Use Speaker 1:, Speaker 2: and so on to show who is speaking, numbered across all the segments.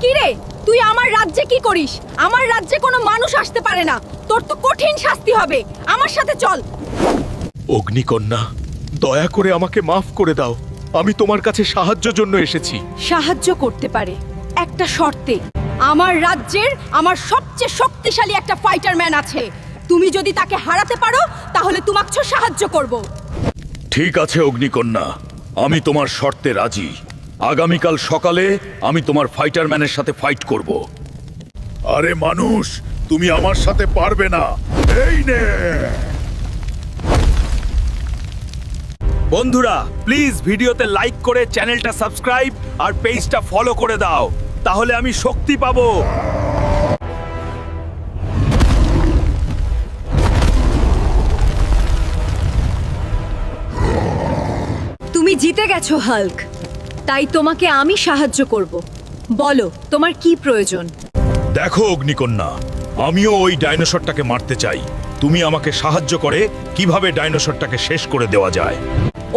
Speaker 1: কি রে, তুই আমার রাজ্যে কি করিস? আমার রাজ্যে কোনো মানুষ আসতে পারে না। তোর তো কঠিন শাস্তি হবে। আমার সাথে চল।
Speaker 2: অগ্নিকন্যা, দয়া করে আমাকে মাফ করে দাও। আমি তোমার কাছে সাহায্যের জন্য এসেছি।
Speaker 1: সাহায্য করতে পারে একটা শর্তে। আমার রাজ্যের আমার সবচেয়ে শক্তিশালী একটা ফাইটার ম্যান আছে। তুমি যদি তাকে হারাতে পারো তাহলে তোমাকে সাহায্য করব।
Speaker 2: ঠিক আছে অগ্নিকন্যা, আমি তোমার শর্তে রাজি। আগামীকাল সকালে আমি তোমার ফাইটার ম্যানের সাথে ফাইট করব। আরে মানুষ, তুমি আমার সাথে পারবে না। এই নে। বন্ধুরা, প্লিজ ভিডিওতে লাইক করে চ্যানেলটা সাবস্ক্রাইব আর পেজটা ফলো করে দাও, তাহলে আমি শক্তি পাবো।
Speaker 1: তুমি জিতে গেছো হাল্ক, তাই তোমাকে আমি সাহায্য করব। বলো তোমার কি প্রয়োজন?
Speaker 2: দেখো অগ্নিকন্যা, আমিও ওই ডাইনোসরটাকে মারতে চাই। তুমি আমাকে সাহায্য করে কিভাবে ডাইনোসরটাকে শেষ করে দেওয়া যায়।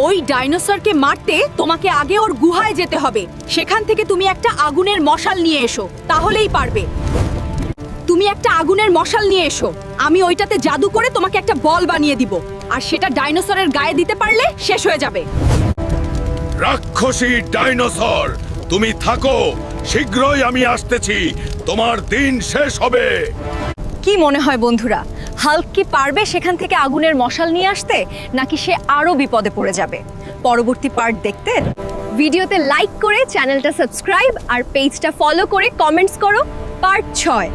Speaker 1: ওই ডাইনোসরকে মারতে তোমাকে আগে ওর গুহায় যেতে হবে। সেখান থেকে তুমি একটা আগুনের মশাল নিয়ে এসো, তাহলেই পারবে। তুমি একটা আগুনের মশাল নিয়ে এসো। আমি ওইটাতে জাদু করে তোমাকে একটা বল বানিয়ে দিব, আর সেটা ডাইনোসরের গায়ে দিতে পারলে শেষ হয়ে যাবে।
Speaker 2: রাক্ষসী ডাইনোসর, তুমি থাকো, শীঘ্রই আমি আসতেছি। তোমার দিন শেষ হবে।
Speaker 1: কি মনে হয় বন্ধুরা, হাল্ক কি পারবে সেখান থেকে আগুনের মশাল নিয়ে আসতে, নাকি সে আরো বিপদে পড়ে যাবে? পরবর্তী পার্ট দেখতে ভিডিওতে লাইক করে চ্যানেলটা সাবস্ক্রাইব আর পেজটা ফলো করে কমেন্টস করো পার্ট 6।